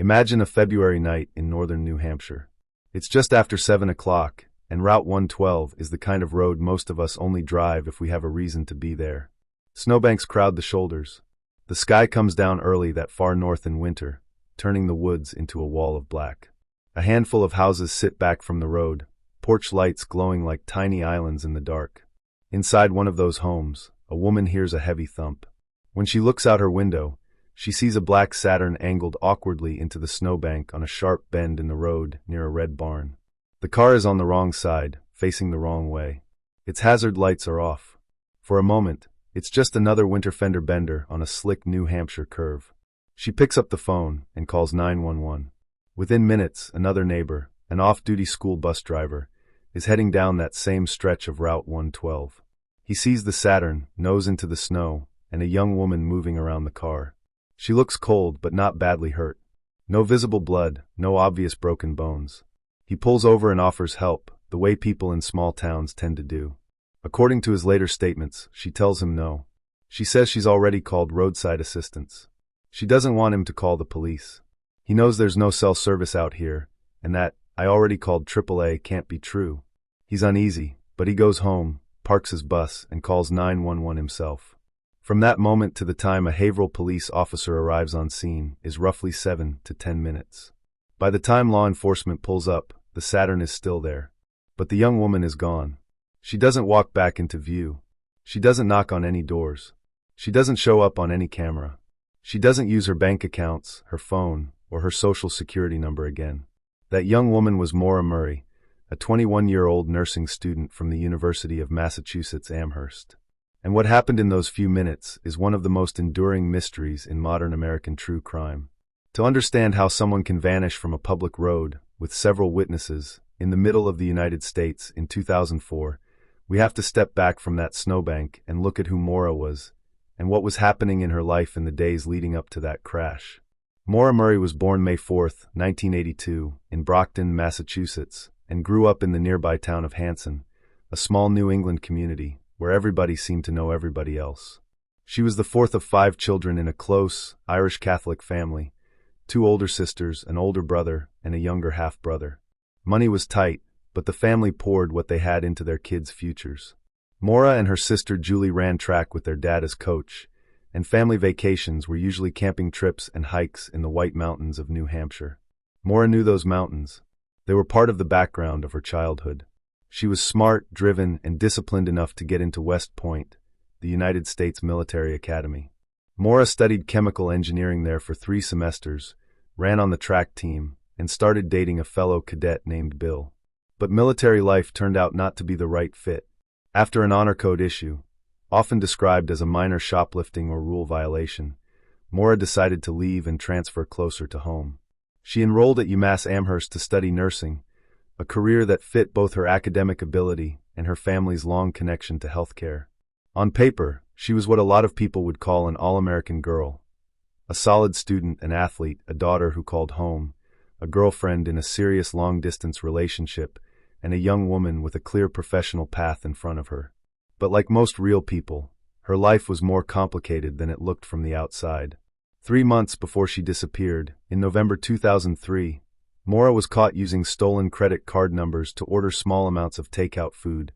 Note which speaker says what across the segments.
Speaker 1: Imagine a February night in northern New Hampshire. It's just after 7 o'clock, and Route 112 is the kind of road most of us only drive if we have a reason to be there. Snowbanks crowd the shoulders. The sky comes down early that far north in winter, turning the woods into a wall of black. A handful of houses sit back from the road, porch lights glowing like tiny islands in the dark. Inside one of those homes, a woman hears a heavy thump. When she looks out her window, she sees a black Saturn angled awkwardly into the snowbank on a sharp bend in the road near a red barn. The car is on the wrong side, facing the wrong way. Its hazard lights are off. For a moment, it's just another winter fender bender on a slick New Hampshire curve. She picks up the phone and calls 911. Within minutes, another neighbor, an off-duty school bus driver, is heading down that same stretch of Route 112. He sees the Saturn, nose into the snow, and a young woman moving around the car. She looks cold but not badly hurt. No visible blood, no obvious broken bones. He pulls over and offers help, the way people in small towns tend to do. According to his later statements, she tells him no. She says she's already called roadside assistance. She doesn't want him to call the police. He knows there's no cell service out here, and that, "I already called AAA" can't be true. He's uneasy, but he goes home, parks his bus, and calls 911 himself. From that moment to the time a Haverhill police officer arrives on scene is roughly 7 to 10 minutes. By the time law enforcement pulls up, the Saturn is still there. But the young woman is gone. She doesn't walk back into view. She doesn't knock on any doors. She doesn't show up on any camera. She doesn't use her bank accounts, her phone, or her social security number again. That young woman was Maura Murray, a 21-year-old nursing student from the University of Massachusetts Amherst. And what happened in those few minutes is one of the most enduring mysteries in modern American true crime. To understand how someone can vanish from a public road, with several witnesses, in the middle of the United States in 2004, we have to step back from that snowbank and look at who Maura was, and what was happening in her life in the days leading up to that crash. Maura Murray was born May 4, 1982, in Brockton, Massachusetts, and grew up in the nearby town of Hanson, a small New England community where everybody seemed to know everybody else. She was the fourth of 5 children in a close, Irish Catholic family, 2 older sisters, an older brother, and a younger half-brother. Money was tight, but the family poured what they had into their kids' futures. Maura and her sister Julie ran track with their dad as coach, and family vacations were usually camping trips and hikes in the White Mountains of New Hampshire. Maura knew those mountains. They were part of the background of her childhood. She was smart, driven, and disciplined enough to get into West Point, the United States Military Academy. Maura studied chemical engineering there for 3 semesters, ran on the track team, and started dating a fellow cadet named Bill. But military life turned out not to be the right fit. After an honor code issue, often described as a minor shoplifting or rule violation, Maura decided to leave and transfer closer to home. She enrolled at UMass Amherst to study nursing, a career that fit both her academic ability and her family's long connection to healthcare. On paper, she was what a lot of people would call an all-American girl. A solid student, an athlete, a daughter who called home, a girlfriend in a serious long-distance relationship, and a young woman with a clear professional path in front of her. But like most real people, her life was more complicated than it looked from the outside. 3 months before she disappeared, in November 2003, Maura was caught using stolen credit card numbers to order small amounts of takeout food,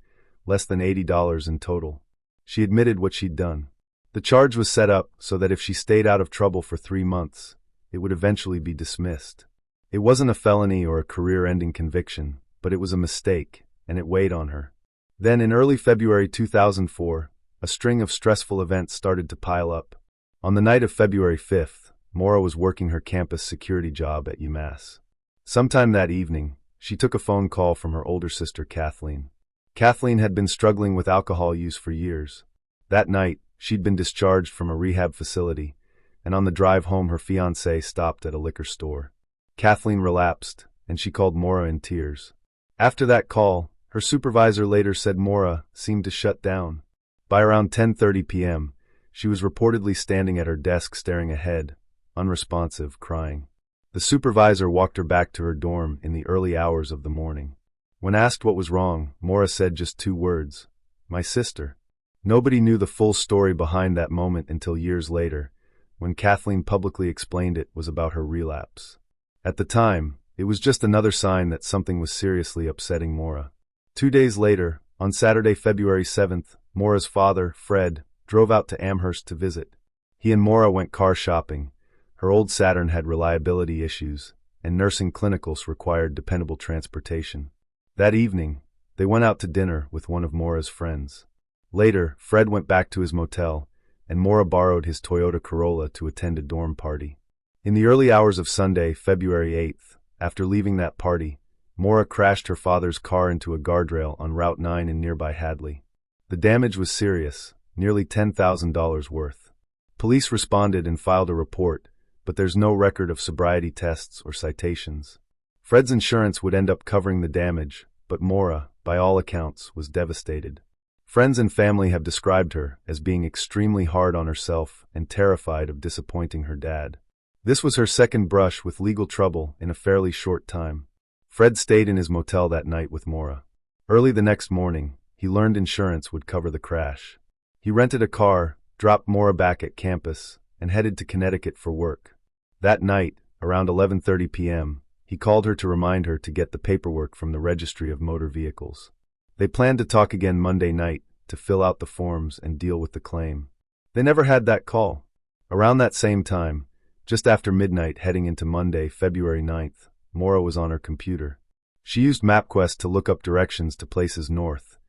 Speaker 1: less than $80 in total. She admitted what she'd done. The charge was set up so that if she stayed out of trouble for 3 months, it would eventually be dismissed. It wasn't a felony or a career-ending conviction, but it was a mistake, and it weighed on her. Then in early February 2004, a string of stressful events started to pile up. On the night of February 5th, Maura was working her campus security job at UMass. Sometime that evening, she took a phone call from her older sister Kathleen. Kathleen had been struggling with alcohol use for years. That night, she'd been discharged from a rehab facility, and on the drive home her fiancé stopped at a liquor store. Kathleen relapsed, and she called Maura in tears. After that call, her supervisor later said Maura seemed to shut down. By around 10:30 p.m., she was reportedly standing at her desk staring ahead, unresponsive, crying. The supervisor walked her back to her dorm in the early hours of the morning. When asked what was wrong, Maura said just 2 words, "My sister." Nobody knew the full story behind that moment until years later, when Kathleen publicly explained it was about her relapse. At the time, it was just another sign that something was seriously upsetting Maura. 2 days later, on Saturday, February 7th, Maura's father, Fred, drove out to Amherst to visit. He and Maura went car shopping. Her old Saturn had reliability issues, and nursing clinicals required dependable transportation. That evening, they went out to dinner with one of Maura's friends. Later, Fred went back to his motel, and Maura borrowed his Toyota Corolla to attend a dorm party. In the early hours of Sunday, February 8th, after leaving that party, Maura crashed her father's car into a guardrail on Route 9 in nearby Hadley. The damage was serious, nearly $10,000 worth. Police responded and filed a report, but there's no record of sobriety tests or citations. Fred's insurance would end up covering the damage, but Maura, by all accounts, was devastated. Friends and family have described her as being extremely hard on herself and terrified of disappointing her dad. This was her second brush with legal trouble in a fairly short time. Fred stayed in his motel that night with Maura. Early the next morning, he learned insurance would cover the crash. He rented a car, dropped Maura back at campus, and headed to Connecticut for work. That night, around 11:30 p.m., he called her to remind her to get the paperwork from the Registry of Motor Vehicles. They planned to talk again Monday night to fill out the forms and deal with the claim. They never had that call. Around that same time, just after midnight heading into Monday, February 9th, Maura was on her computer. She used MapQuest to look up directions to places north,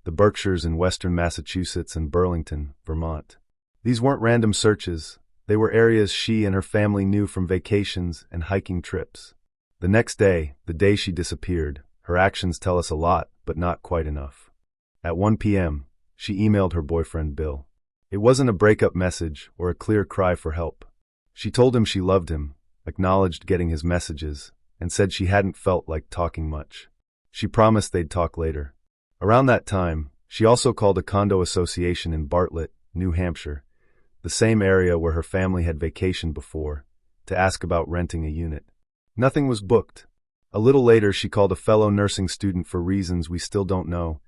Speaker 1: the Berkshires in western Massachusetts and Burlington, Vermont. These weren't random searches. They were areas she and her family knew from vacations and hiking trips. The next day, the day she disappeared, her actions tell us a lot, but not quite enough. At 1 p.m., she emailed her boyfriend Bill. It wasn't a breakup message or a clear cry for help. She told him she loved him, acknowledged getting his messages, and said she hadn't felt like talking much. She promised they'd talk later. Around that time, she also called a condo association in Bartlett, New Hampshire, the same area where her family had vacationed before, to ask about renting a unit. Nothing was booked. A little later, she called a fellow nursing student for reasons we still don't know,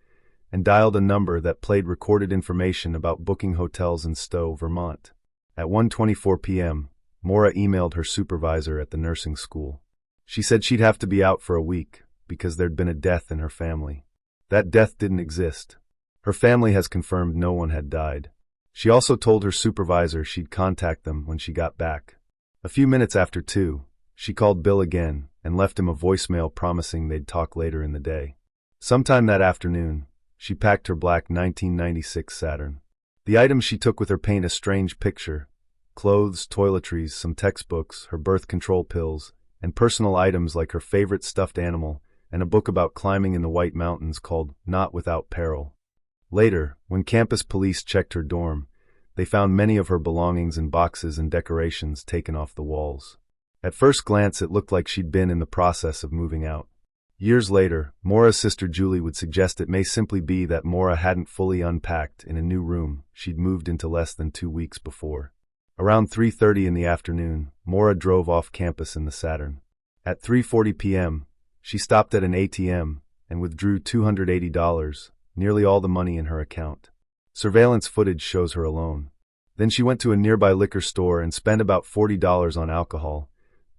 Speaker 1: and dialed a number that played recorded information about booking hotels in Stowe, Vermont. At 1:24 p.m., Maura emailed her supervisor at the nursing school. She said she'd have to be out for a week because there'd been a death in her family. That death didn't exist. Her family has confirmed no one had died. She also told her supervisor she'd contact them when she got back. A few minutes after 2, she called Bill again and left him a voicemail promising they'd talk later in the day. Sometime that afternoon, she packed her black 1996 Saturn. The items she took with her paint a strange picture: clothes, toiletries, some textbooks, her birth control pills, and personal items like her favorite stuffed animal and a book about climbing in the White Mountains called Not Without Peril. Later, when campus police checked her dorm, they found many of her belongings in boxes and decorations taken off the walls. At first glance, it looked like she'd been in the process of moving out. Years later, Maura's sister Julie would suggest it may simply be that Maura hadn't fully unpacked in a new room she'd moved into less than 2 weeks before. Around 3:30 in the afternoon, Maura drove off campus in the Saturn. At 3:40 p.m., she stopped at an ATM and withdrew $280, nearly all the money in her account. Surveillance footage shows her alone. Then she went to a nearby liquor store and spent about $40 on alcohol: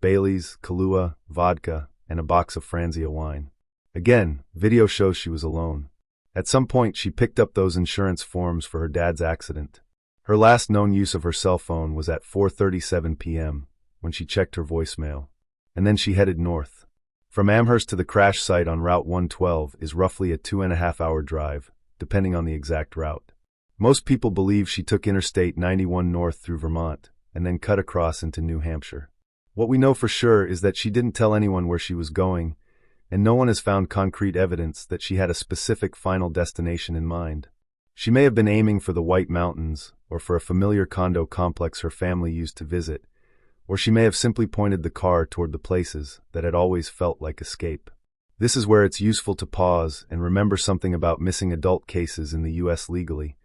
Speaker 1: Bailey's, Kahlua, vodka, and a box of Franzia wine. Again, video shows she was alone. At some point, she picked up those insurance forms for her dad's accident. Her last known use of her cell phone was at 4:37 p.m., when she checked her voicemail. And then she headed north. From Amherst to the crash site on Route 112 is roughly a 2.5-hour drive, depending on the exact route. Most people believe she took Interstate 91 north through Vermont, and then cut across into New Hampshire. What we know for sure is that she didn't tell anyone where she was going, and no one has found concrete evidence that she had a specific final destination in mind. She may have been aiming for the White Mountains, or for a familiar condo complex her family used to visit, or she may have simply pointed the car toward the places that had always felt like escape. This is where it's useful to pause and remember something about missing adult cases in the U.S. legally.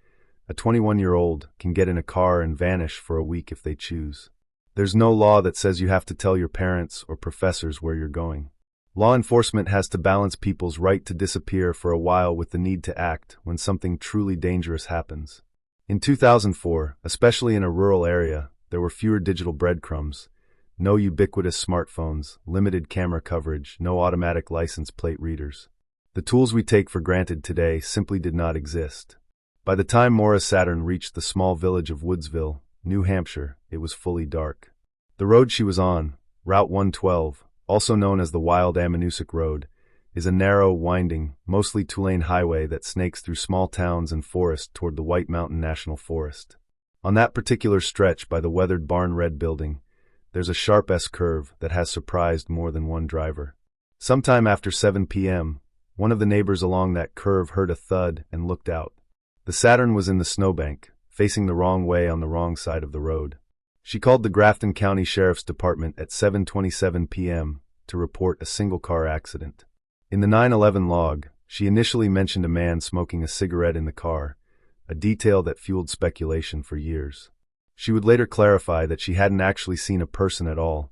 Speaker 1: A 21-year-old can get in a car and vanish for a week if they choose. There's no law that says you have to tell your parents or professors where you're going. Law enforcement has to balance people's right to disappear for a while with the need to act when something truly dangerous happens. In 2004, especially in a rural area, there were fewer digital breadcrumbs, No ubiquitous smartphones, limited camera coverage, no automatic license plate readers. The tools we take for granted today simply did not exist. By the time Maura's Saturn reached the small village of Woodsville, New Hampshire, it was fully dark. The road she was on, Route 112, also known as the Wild Ammonoosuc Road, is a narrow, winding, mostly two-lane highway that snakes through small towns and forest toward the White Mountain National Forest. On that particular stretch by the weathered Barn Red building, there's a sharp S-curve that has surprised more than one driver. Sometime after 7 p.m., one of the neighbors along that curve heard a thud and looked out. The Saturn was in the snowbank, facing the wrong way on the wrong side of the road. She called the Grafton County Sheriff's Department at 7:27 p.m. to report a single-car accident. In the 911 log, she initially mentioned a man smoking a cigarette in the car, a detail that fueled speculation for years. She would later clarify that she hadn't actually seen a person at all,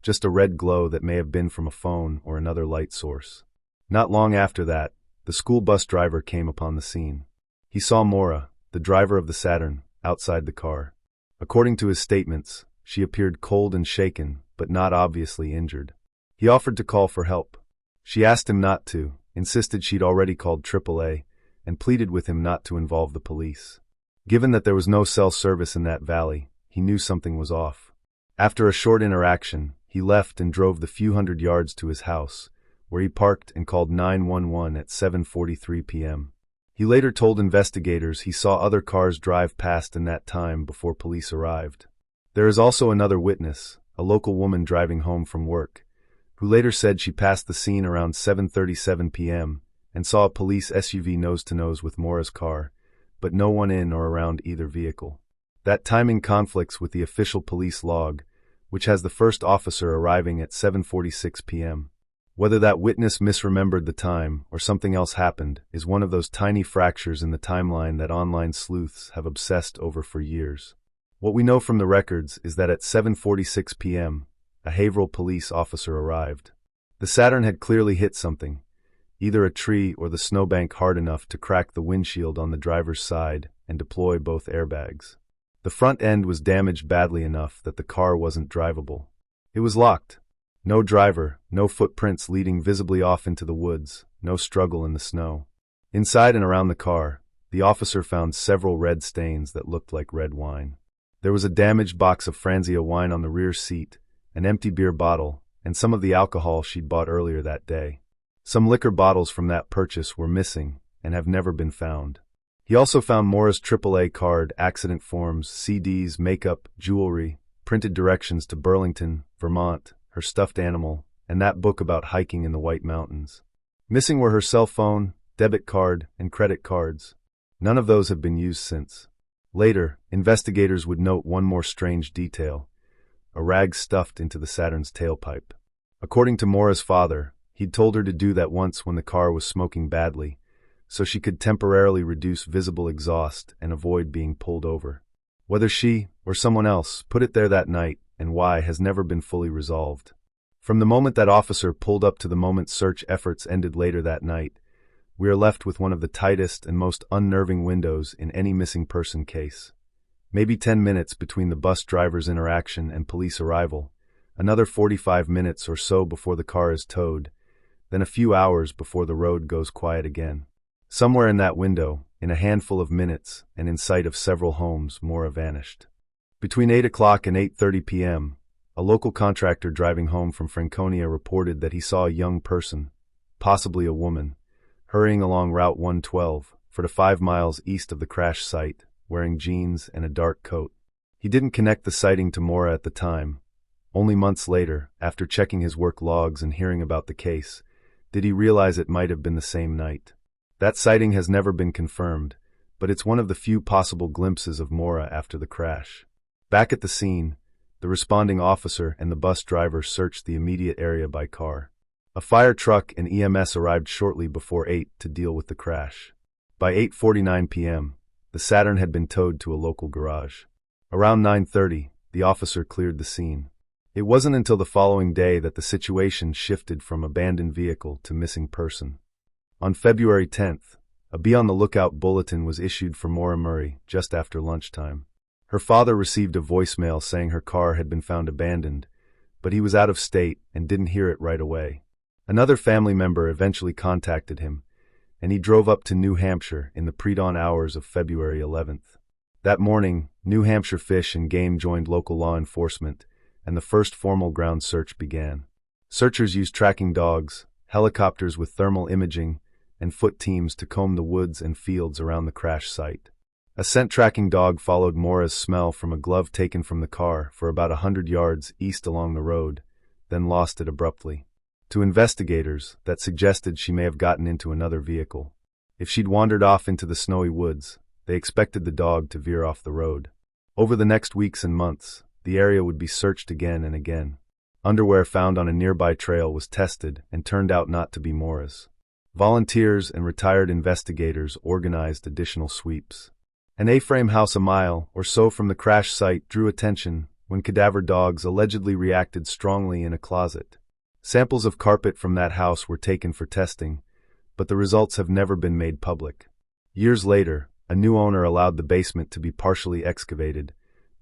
Speaker 1: just a red glow that may have been from a phone or another light source. Not long after that, the school bus driver came upon the scene. He saw Maura, the driver of the Saturn, outside the car. According to his statements, she appeared cold and shaken, but not obviously injured. He offered to call for help. She asked him not to, insisted she'd already called AAA, and pleaded with him not to involve the police. Given that there was no cell service in that valley, he knew something was off. After a short interaction, he left and drove the few hundred yards to his house, where he parked and called 911 at 7:43 p.m. He later told investigators he saw other cars drive past in that time before police arrived. There is also another witness, a local woman driving home from work, who later said she passed the scene around 7:37 p.m. and saw a police SUV nose-to-nose with Maura's car, but no one in or around either vehicle. That timing conflicts with the official police log, which has the first officer arriving at 7:46 p.m. Whether that witness misremembered the time or something else happened is one of those tiny fractures in the timeline that online sleuths have obsessed over for years. What we know from the records is that at 7:46 p.m., a Haverhill police officer arrived. The Saturn had clearly hit something, either a tree or the snowbank, hard enough to crack the windshield on the driver's side and deploy both airbags. The front end was damaged badly enough that the car wasn't drivable. It was locked. No driver, no footprints leading visibly off into the woods, no struggle in the snow. Inside and around the car, the officer found several red stains that looked like red wine. There was a damaged box of Franzia wine on the rear seat, an empty beer bottle, and some of the alcohol she'd bought earlier that day. Some liquor bottles from that purchase were missing and have never been found. He also found Maura's AAA card, accident forms, CDs, makeup, jewelry, printed directions to Burlington, Vermont, her stuffed animal, and that book about hiking in the White Mountains. Missing were her cell phone, debit card, and credit cards. None of those have been used since. Later, investigators would note one more strange detail: a rag stuffed into the Saturn's tailpipe. According to Maura's father, he'd told her to do that once when the car was smoking badly, so she could temporarily reduce visible exhaust and avoid being pulled over. Whether she, or someone else, put it there that night, and why, has never been fully resolved. From the moment that officer pulled up to the moment search efforts ended later that night, we are left with one of the tightest and most unnerving windows in any missing person case. Maybe 10 minutes between the bus driver's interaction and police arrival, another 45 minutes or so before the car is towed, then a few hours before the road goes quiet again. Somewhere in that window, in a handful of minutes and in sight of several homes, Maura vanished. Between 8 o'clock and 8:30 p.m., a local contractor driving home from Franconia reported that he saw a young person, possibly a woman, hurrying along Route 112, 4 to 5 miles east of the crash site, wearing jeans and a dark coat. He didn't connect the sighting to Maura at the time. Only months later, after checking his work logs and hearing about the case, did he realize it might have been the same night. That sighting has never been confirmed, but it's one of the few possible glimpses of Maura after the crash. Back at the scene, the responding officer and the bus driver searched the immediate area by car. A fire truck and EMS arrived shortly before 8 to deal with the crash. By 8:49 p.m., the Saturn had been towed to a local garage. Around 9:30, the officer cleared the scene. It wasn't until the following day that the situation shifted from abandoned vehicle to missing person. On February 10th, a Be on the Lookout bulletin was issued for Maura Murray just after lunchtime. Her father received a voicemail saying her car had been found abandoned, but he was out of state and didn't hear it right away. Another family member eventually contacted him, and he drove up to New Hampshire in the pre-dawn hours of February 11th. That morning, New Hampshire Fish and Game joined local law enforcement, and the first formal ground search began. Searchers used tracking dogs, helicopters with thermal imaging, and foot teams to comb the woods and fields around the crash site. A scent tracking dog followed Maura's smell from a glove taken from the car for about 100 yards east along the road, then lost it abruptly. To investigators, that suggested she may have gotten into another vehicle. If she'd wandered off into the snowy woods, they expected the dog to veer off the road. Over the next weeks and months, the area would be searched again and again. Underwear found on a nearby trail was tested and turned out not to be Maura's. Volunteers and retired investigators organized additional sweeps. An A-frame house a mile or so from the crash site drew attention when cadaver dogs allegedly reacted strongly in a closet. Samples of carpet from that house were taken for testing, but the results have never been made public. Years later, a new owner allowed the basement to be partially excavated.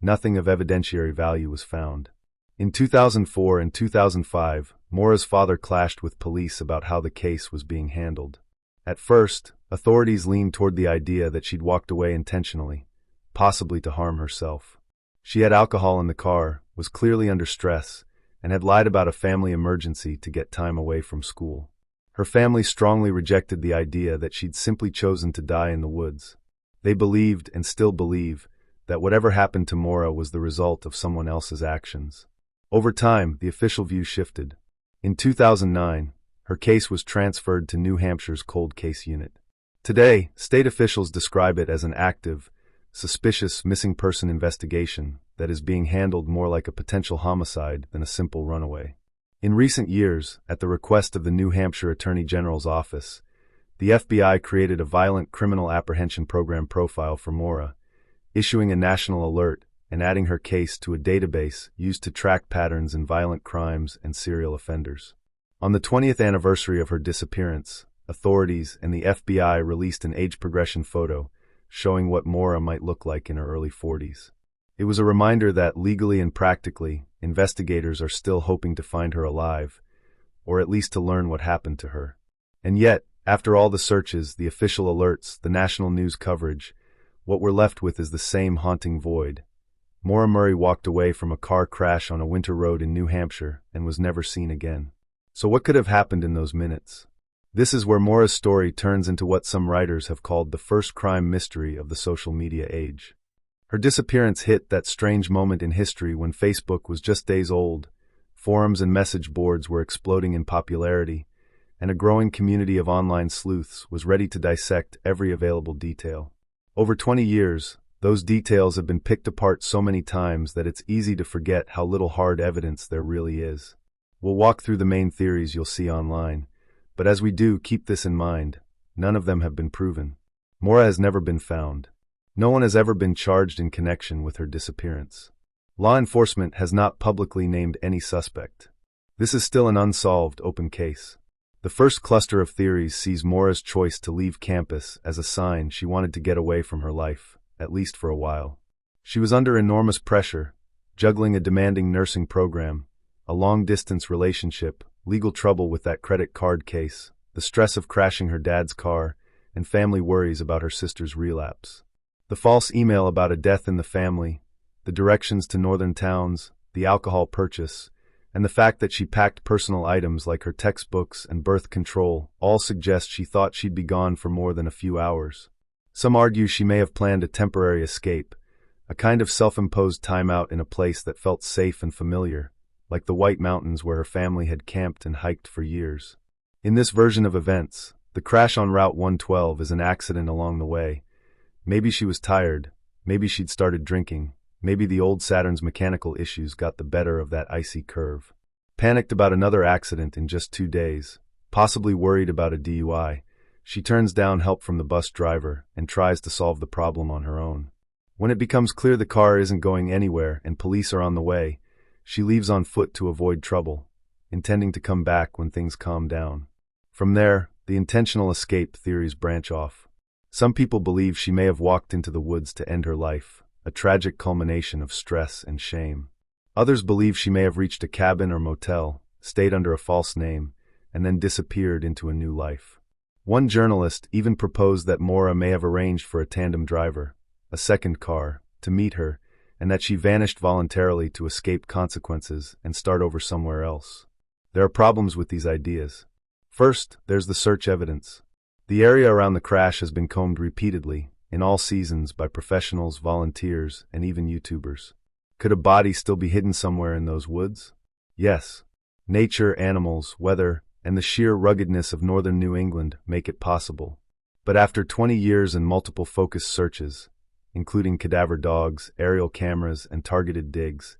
Speaker 1: Nothing of evidentiary value was found. In 2004 and 2005, Maura's father clashed with police about how the case was being handled. At first, authorities leaned toward the idea that she'd walked away intentionally, possibly to harm herself. She had alcohol in the car, was clearly under stress, and had lied about a family emergency to get time away from school. Her family strongly rejected the idea that she'd simply chosen to die in the woods. They believed, and still believe, that whatever happened to Maura was the result of someone else's actions. Over time, the official view shifted. In 2009, her case was transferred to New Hampshire's Cold Case Unit. Today, state officials describe it as an active, suspicious missing person investigation that is being handled more like a potential homicide than a simple runaway. In recent years, at the request of the New Hampshire Attorney General's office, the FBI created a violent criminal apprehension program profile for Maura, issuing a national alert and adding her case to a database used to track patterns in violent crimes and serial offenders. On the 20th anniversary of her disappearance, authorities and the FBI released an age progression photo showing what Maura might look like in her early 40s. It was a reminder that, legally and practically, investigators are still hoping to find her alive, or at least to learn what happened to her. And yet, after all the searches, the official alerts, the national news coverage, what we're left with is the same haunting void. Maura Murray walked away from a car crash on a winter road in New Hampshire and was never seen again. So what could have happened in those minutes? This is where Maura's story turns into what some writers have called the first crime mystery of the social media age. Her disappearance hit that strange moment in history when Facebook was just days old, forums and message boards were exploding in popularity, and a growing community of online sleuths was ready to dissect every available detail. Over 20 years, those details have been picked apart so many times that it's easy to forget how little hard evidence there really is. We'll walk through the main theories you'll see online, but as we do, keep this in mind: none of them have been proven. Maura has never been found. No one has ever been charged in connection with her disappearance. Law enforcement has not publicly named any suspect. This is still an unsolved, open case. The first cluster of theories sees Maura's choice to leave campus as a sign she wanted to get away from her life, at least for a while. She was under enormous pressure, juggling a demanding nursing program, a long-distance relationship, legal trouble with that credit card case, the stress of crashing her dad's car, and family worries about her sister's relapse. The false email about a death in the family, the directions to northern towns, the alcohol purchase, and the fact that she packed personal items like her textbooks and birth control all suggest she thought she'd be gone for more than a few hours. Some argue she may have planned a temporary escape, a kind of self-imposed timeout in a place that felt safe and familiar, like the White Mountains where her family had camped and hiked for years. In this version of events, the crash on Route 112 is an accident along the way. Maybe she was tired, maybe she'd started drinking, maybe the old Saturn's mechanical issues got the better of that icy curve. Panicked about another accident in just 2 days, possibly worried about a DUI, she turns down help from the bus driver and tries to solve the problem on her own. When it becomes clear the car isn't going anywhere and police are on the way, she leaves on foot to avoid trouble, intending to come back when things calm down. From there, the intentional escape theories branch off. Some people believe she may have walked into the woods to end her life, a tragic culmination of stress and shame. Others believe she may have reached a cabin or motel, stayed under a false name, and then disappeared into a new life. One journalist even proposed that Maura may have arranged for a tandem driver, a second car, to meet her, and that she vanished voluntarily to escape consequences and start over somewhere else. There are problems with these ideas. First, there's the search evidence. The area around the crash has been combed repeatedly, in all seasons, by professionals, volunteers, and even YouTubers. Could a body still be hidden somewhere in those woods? Yes. Nature, animals, weather, and the sheer ruggedness of northern New England make it possible. But after 20 years and multiple focused searches, including cadaver dogs, aerial cameras, and targeted digs,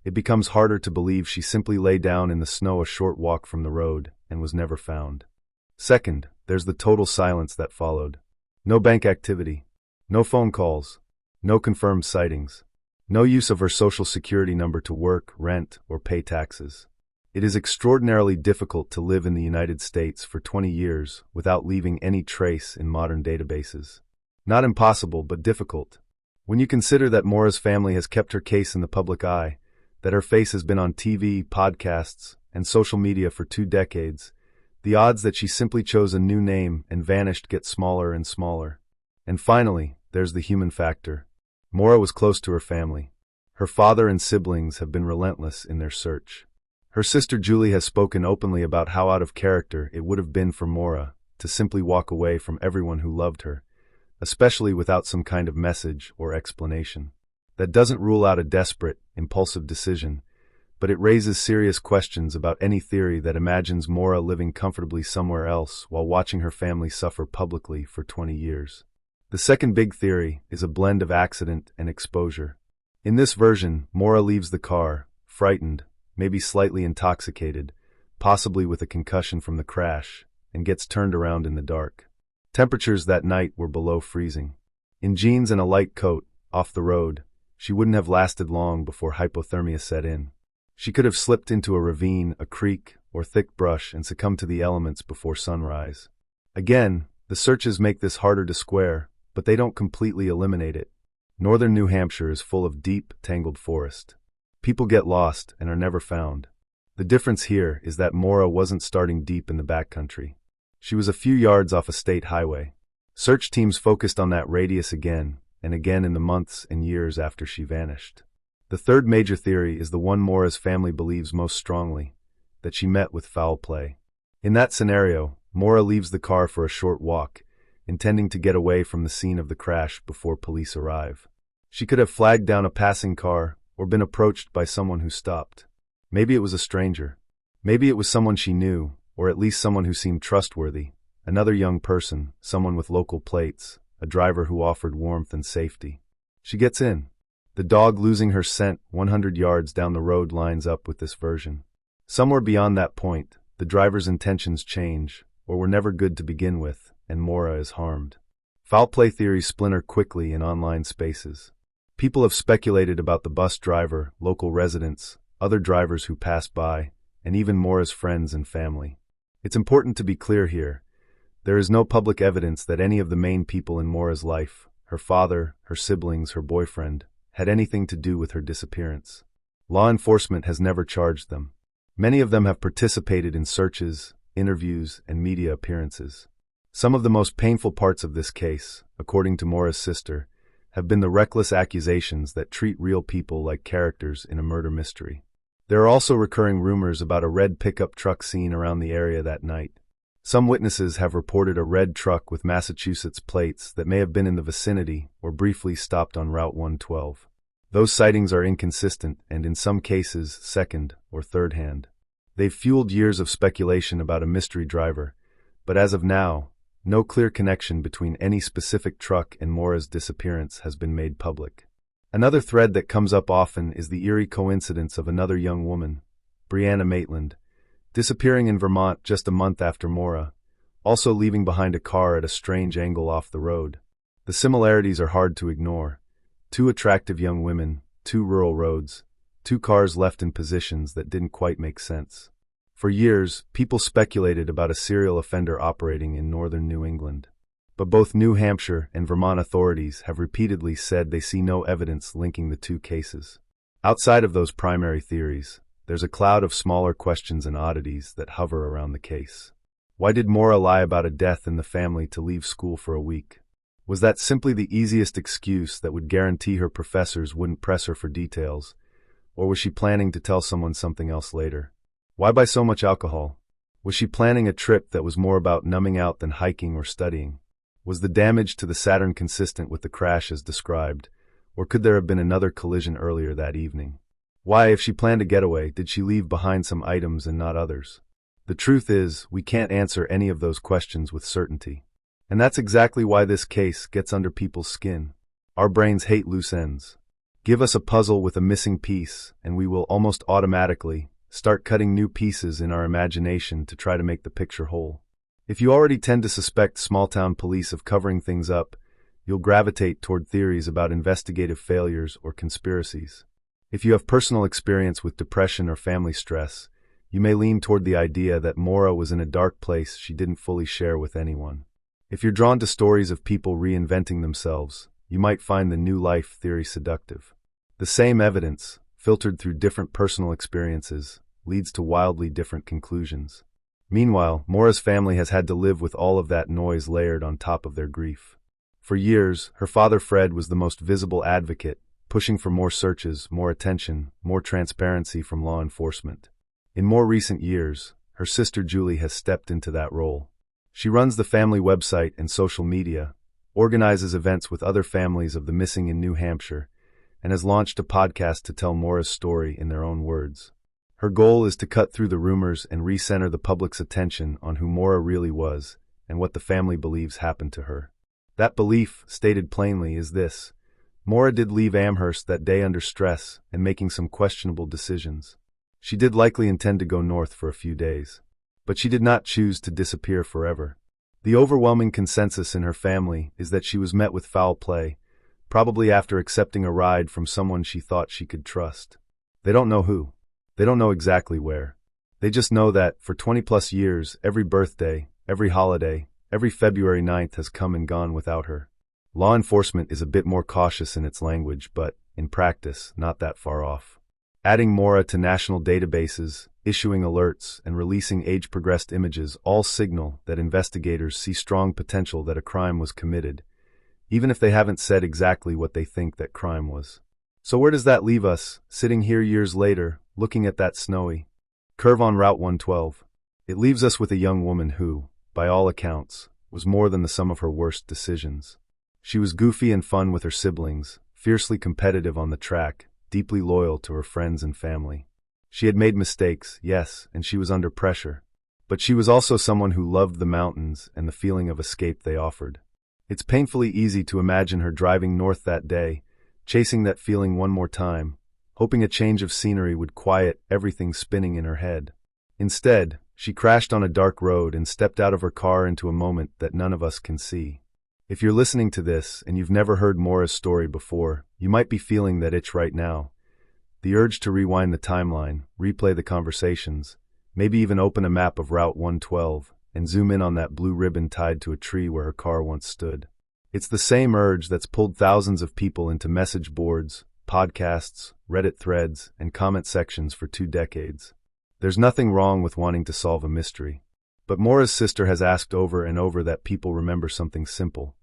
Speaker 1: it becomes harder to believe she simply lay down in the snow a short walk from the road and was never found. Second, there's the total silence that followed. No bank activity, no phone calls, no confirmed sightings, no use of her social security number to work, rent, or pay taxes. It is extraordinarily difficult to live in the United States for 20 years without leaving any trace in modern databases. Not impossible, but difficult. When you consider that Maura's family has kept her case in the public eye, that her face has been on TV, podcasts, and social media for 2 decades, the odds that she simply chose a new name and vanished get smaller and smaller. And finally, there's the human factor. Maura was close to her family. Her father and siblings have been relentless in their search. Her sister Julie has spoken openly about how out of character it would have been for Maura to simply walk away from everyone who loved her, especially without some kind of message or explanation. That doesn't rule out a desperate, impulsive decision, but it raises serious questions about any theory that imagines Maura living comfortably somewhere else while watching her family suffer publicly for 20 years. The second big theory is a blend of accident and exposure. In this version, Maura leaves the car, frightened, maybe slightly intoxicated, possibly with a concussion from the crash, and gets turned around in the dark. Temperatures that night were below freezing. In jeans and a light coat, off the road, she wouldn't have lasted long before hypothermia set in. She could have slipped into a ravine, a creek, or thick brush and succumbed to the elements before sunrise. Again, the searches make this harder to square, but they don't completely eliminate it. Northern New Hampshire is full of deep, tangled forest. People get lost and are never found. The difference here is that Maura wasn't starting deep in the backcountry. She was a few yards off a state highway. Search teams focused on that radius again and again in the months and years after she vanished. The third major theory is the one Maura's family believes most strongly, that she met with foul play. In that scenario, Maura leaves the car for a short walk, intending to get away from the scene of the crash before police arrive. She could have flagged down a passing car or been approached by someone who stopped. Maybe it was a stranger. Maybe it was someone she knew, or at least someone who seemed trustworthy, another young person, someone with local plates, a driver who offered warmth and safety. She gets in. The dog losing her scent 100 yards down the road lines up with this version. Somewhere beyond that point, the driver's intentions change, or were never good to begin with, and Maura is harmed. Foul play theories splinter quickly in online spaces. People have speculated about the bus driver, local residents, other drivers who pass by, and even Maura's friends and family. It's important to be clear here. There is no public evidence that any of the main people in Maura's life, her father, her siblings, her boyfriend, had anything to do with her disappearance. Law enforcement has never charged them. Many of them have participated in searches, interviews, and media appearances. Some of the most painful parts of this case, according to Maura's sister, have been the reckless accusations that treat real people like characters in a murder mystery. There are also recurring rumors about a red pickup truck seen around the area that night. Some witnesses have reported a red truck with Massachusetts plates that may have been in the vicinity or briefly stopped on Route 112. Those sightings are inconsistent and in some cases second or third hand. They've fueled years of speculation about a mystery driver, but as of now, no clear connection between any specific truck and Maura's disappearance has been made public. Another thread that comes up often is the eerie coincidence of another young woman, Brianna Maitland, disappearing in Vermont just a month after Maura, also leaving behind a car at a strange angle off the road. The similarities are hard to ignore. 2 attractive young women, 2 rural roads, 2 cars left in positions that didn't quite make sense. For years, people speculated about a serial offender operating in northern New England. But both New Hampshire and Vermont authorities have repeatedly said they see no evidence linking the 2 cases. Outside of those primary theories, there's a cloud of smaller questions and oddities that hover around the case. Why did Maura lie about a death in the family to leave school for a week? Was that simply the easiest excuse that would guarantee her professors wouldn't press her for details? Or was she planning to tell someone something else later? Why buy so much alcohol? Was she planning a trip that was more about numbing out than hiking or studying? Was the damage to the Saturn consistent with the crash as described? Or could there have been another collision earlier that evening? Why, if she planned a getaway, did she leave behind some items and not others? The truth is, we can't answer any of those questions with certainty. And that's exactly why this case gets under people's skin. Our brains hate loose ends. Give us a puzzle with a missing piece, and we will almost automatically start cutting new pieces in our imagination to try to make the picture whole. If you already tend to suspect small-town police of covering things up, you'll gravitate toward theories about investigative failures or conspiracies. If you have personal experience with depression or family stress, you may lean toward the idea that Maura was in a dark place she didn't fully share with anyone. If you're drawn to stories of people reinventing themselves, you might find the new life theory seductive. The same evidence, filtered through different personal experiences, leads to wildly different conclusions. Meanwhile, Maura's family has had to live with all of that noise layered on top of their grief. For years, her father Fred was the most visible advocate, pushing for more searches, more attention, more transparency from law enforcement. In more recent years, her sister Julie has stepped into that role. She runs the family website and social media, organizes events with other families of the missing in New Hampshire, and has launched a podcast to tell Maura's story in their own words. Her goal is to cut through the rumors and recenter the public's attention on who Maura really was and what the family believes happened to her. That belief, stated plainly, is this: Maura did leave Amherst that day under stress and making some questionable decisions. She did likely intend to go north for a few days, but she did not choose to disappear forever. The overwhelming consensus in her family is that she was met with foul play, probably after accepting a ride from someone she thought she could trust. They don't know who. They don't know exactly where. They just know that, for 20-plus years, every birthday, every holiday, every February 9th has come and gone without her. Law enforcement is a bit more cautious in its language, but, in practice, not that far off. Adding Maura to national databases, issuing alerts, and releasing age-progressed images all signal that investigators see strong potential that a crime was committed, even if they haven't said exactly what they think that crime was. So where does that leave us, sitting here years later, looking at that snowy curve on Route 112? It leaves us with a young woman who, by all accounts, was more than the sum of her worst decisions. She was goofy and fun with her siblings, fiercely competitive on the track, deeply loyal to her friends and family. She had made mistakes, yes, and she was under pressure. But she was also someone who loved the mountains and the feeling of escape they offered. It's painfully easy to imagine her driving north that day, chasing that feeling one more time, hoping a change of scenery would quiet everything spinning in her head. Instead, she crashed on a dark road and stepped out of her car into a moment that none of us can see. If you're listening to this and you've never heard Maura's story before, you might be feeling that itch right now. The urge to rewind the timeline, replay the conversations, maybe even open a map of Route 112 and zoom in on that blue ribbon tied to a tree where her car once stood. It's the same urge that's pulled thousands of people into message boards, podcasts, Reddit threads, and comment sections for 2 decades. There's nothing wrong with wanting to solve a mystery. But Maura's sister has asked over and over that people remember something simple.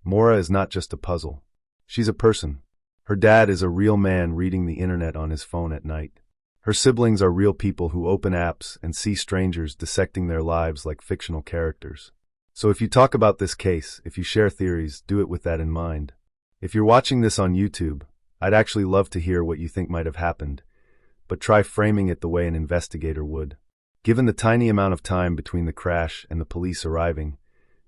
Speaker 1: Maura is not just a puzzle. She's a person. Her dad is a real man reading the internet on his phone at night. Her siblings are real people who open apps and see strangers dissecting their lives like fictional characters. So if you talk about this case, if you share theories, do it with that in mind. If you're watching this on YouTube, I'd actually love to hear what you think might have happened, but try framing it the way an investigator would. Given the tiny amount of time between the crash and the police arriving,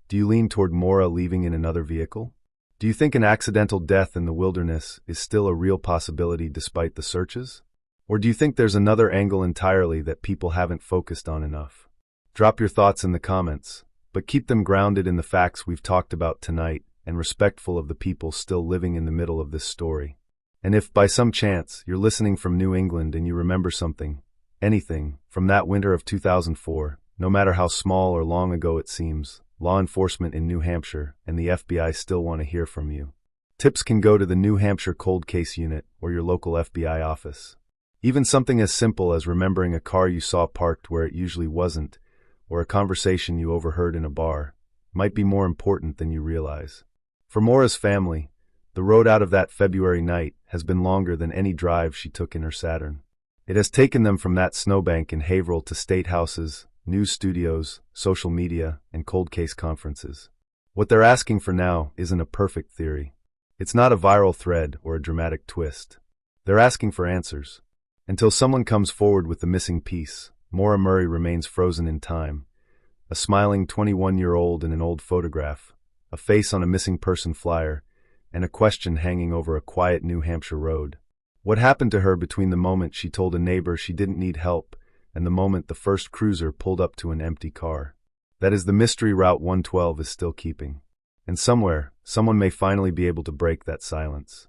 Speaker 1: do you lean toward Maura leaving in another vehicle? Do you think an accidental death in the wilderness is still a real possibility despite the searches? Or do you think there's another angle entirely that people haven't focused on enough? Drop your thoughts in the comments, but keep them grounded in the facts we've talked about tonight and respectful of the people still living in the middle of this story. And if, by some chance, you're listening from New England and you remember something, anything, from that winter of 2004, no matter how small or long ago it seems, law enforcement in New Hampshire and the FBI still want to hear from you. Tips can go to the New Hampshire Cold Case Unit or your local FBI office. Even something as simple as remembering a car you saw parked where it usually wasn't, or a conversation you overheard in a bar, might be more important than you realize. For Maura's family, the road out of that February night has been longer than any drive she took in her Saturn. It has taken them from that snowbank in Haverhill to state houses, news studios, social media, and cold case conferences. What they're asking for now isn't a perfect theory. It's not a viral thread or a dramatic twist. They're asking for answers. Until someone comes forward with the missing piece, Maura Murray remains frozen in time. A smiling 21-year-old in an old photograph, a face on a missing person flyer, and a question hanging over a quiet New Hampshire road. What happened to her between the moment she told a neighbor she didn't need help and the moment the first cruiser pulled up to an empty car? That is the mystery Route 112 is still keeping. And somewhere, someone may finally be able to break that silence.